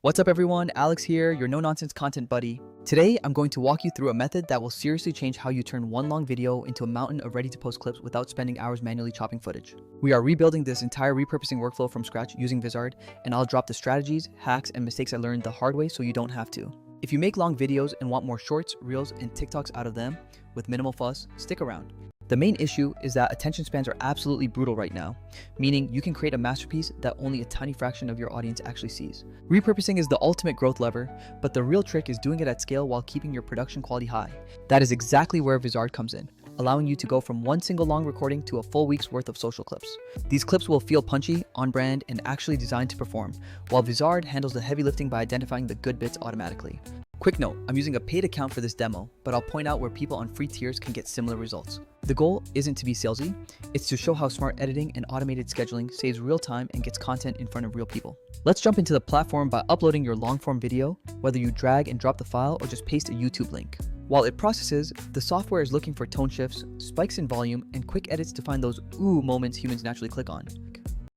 What's up everyone, Alex here, your no-nonsense content buddy. Today, I'm going to walk you through a method that will seriously change how you turn one long video into a mountain of ready-to-post clips without spending hours manually chopping footage. We are rebuilding this entire repurposing workflow from scratch using Vizard, and I'll drop the strategies, hacks, and mistakes I learned the hard way so you don't have to. If you make long videos and want more shorts, reels, and TikToks out of them with minimal fuss, stick around. The main issue is that attention spans are absolutely brutal right now, meaning you can create a masterpiece that only a tiny fraction of your audience actually sees. Repurposing is the ultimate growth lever, but the real trick is doing it at scale while keeping your production quality high. That is exactly where Vizard comes in, allowing you to go from one single long recording to a full week's worth of social clips. These clips will feel punchy, on brand, and actually designed to perform, while Vizard handles the heavy lifting by identifying the good bits automatically. Quick note, I'm using a paid account for this demo, but I'll point out where people on free tiers can get similar results. The goal isn't to be salesy, it's to show how smart editing and automated scheduling saves real time and gets content in front of real people. Let's jump into the platform by uploading your long-form video, whether you drag and drop the file or just paste a YouTube link. While it processes, the software is looking for tone shifts, spikes in volume, and quick edits to find those ooh moments humans naturally click on.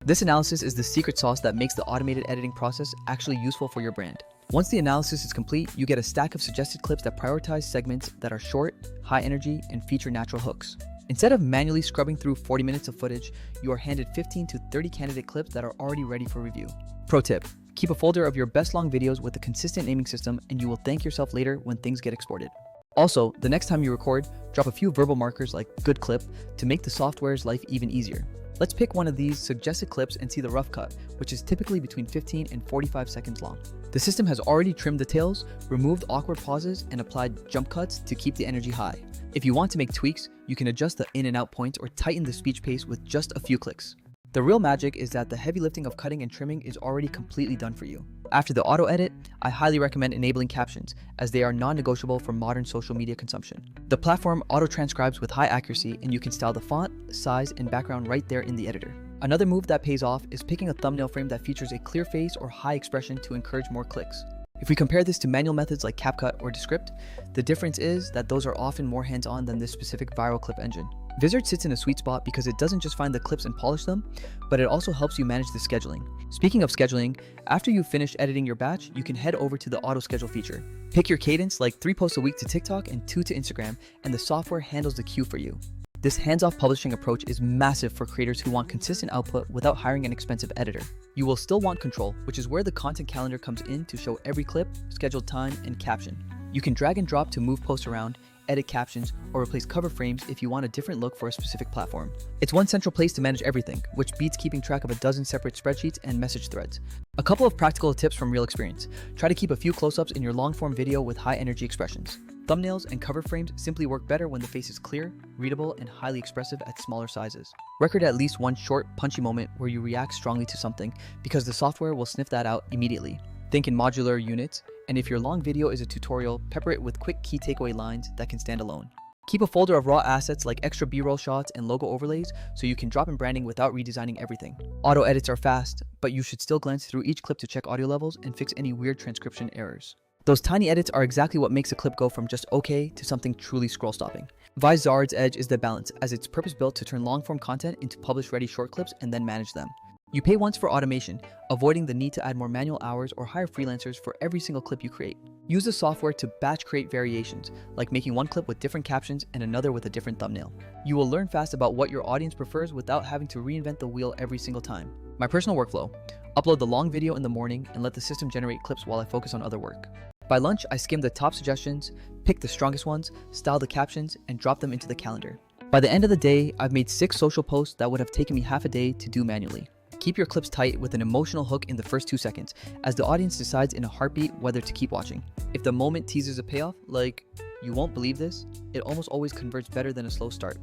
This analysis is the secret sauce that makes the automated editing process actually useful for your brand. Once the analysis is complete, you get a stack of suggested clips that prioritize segments that are short, high energy, and feature natural hooks. Instead of manually scrubbing through 40 minutes of footage, you are handed 15 to 30 candidate clips that are already ready for review. Pro tip, keep a folder of your best long videos with a consistent naming system and you will thank yourself later when things get exported. Also, the next time you record, drop a few verbal markers like good clip to make the software's life even easier. Let's pick one of these suggested clips and see the rough cut, which is typically between 15 and 45 seconds long. The system has already trimmed the tails, removed awkward pauses, and applied jump cuts to keep the energy high. If you want to make tweaks, you can adjust the in and out points or tighten the speech pace with just a few clicks. The real magic is that the heavy lifting of cutting and trimming is already completely done for you. After the auto edit, I highly recommend enabling captions, as they are non-negotiable for modern social media consumption. The platform auto-transcribes with high accuracy, and you can style the font, size, and background right there in the editor. Another move that pays off is picking a thumbnail frame that features a clear face or high expression to encourage more clicks. If we compare this to manual methods like CapCut or Descript, the difference is that those are often more hands-on than this specific viral clip engine. Vizard sits in a sweet spot because it doesn't just find the clips and polish them, but it also helps you manage the scheduling. Speaking of scheduling, after you've finished editing your batch, you can head over to the auto schedule feature. Pick your cadence, like 3 posts a week to TikTok and 2 to Instagram, and the software handles the queue for you. This hands-off publishing approach is massive for creators who want consistent output without hiring an expensive editor. You will still want control, which is where the content calendar comes in to show every clip, scheduled time, and caption. You can drag and drop to move posts around, edit captions, or replace cover frames if you want a different look for a specific platform. It's one central place to manage everything, which beats keeping track of a dozen separate spreadsheets and message threads. A couple of practical tips from real experience. Try to keep a few close-ups in your long-form video with high energy expressions. Thumbnails and cover frames simply work better when the face is clear, readable, and highly expressive at smaller sizes. Record at least one short, punchy moment where you react strongly to something, because the software will sniff that out immediately. Think in modular units, and if your long video is a tutorial, pepper it with quick key takeaway lines that can stand alone. Keep a folder of raw assets like extra B-roll shots and logo overlays so you can drop in branding without redesigning everything. Auto edits are fast, but you should still glance through each clip to check audio levels and fix any weird transcription errors. Those tiny edits are exactly what makes a clip go from just okay to something truly scroll-stopping. Vizard's edge is the balance, as it's purpose-built to turn long-form content into publish-ready short clips and then manage them. You pay once for automation, avoiding the need to add more manual hours or hire freelancers for every single clip you create. Use the software to batch create variations, like making one clip with different captions and another with a different thumbnail. You will learn fast about what your audience prefers without having to reinvent the wheel every single time. My personal workflow: upload the long video in the morning and let the system generate clips while I focus on other work. By lunch, I skim the top suggestions, pick the strongest ones, style the captions, and drop them into the calendar. By the end of the day, I've made 6 social posts that would have taken me half a day to do manually. Keep your clips tight with an emotional hook in the first 2 seconds, as the audience decides in a heartbeat whether to keep watching. If the moment teases a payoff, like, "You won't believe this," it almost always converts better than a slow start.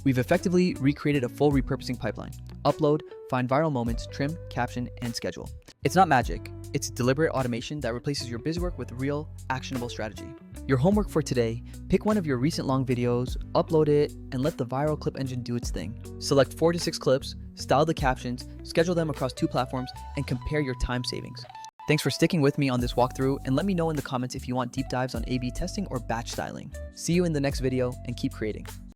We've effectively recreated a full repurposing pipeline. Upload, find viral moments, trim, caption, and schedule. It's not magic. It's deliberate automation that replaces your busy work with real, actionable strategy. Your homework for today: pick one of your recent long videos, upload it, and let the viral clip engine do its thing. Select 4 to 6 clips, style the captions, schedule them across 2 platforms, and compare your time savings. Thanks for sticking with me on this walkthrough, and let me know in the comments if you want deep dives on A/B testing or batch styling. See you in the next video, and keep creating.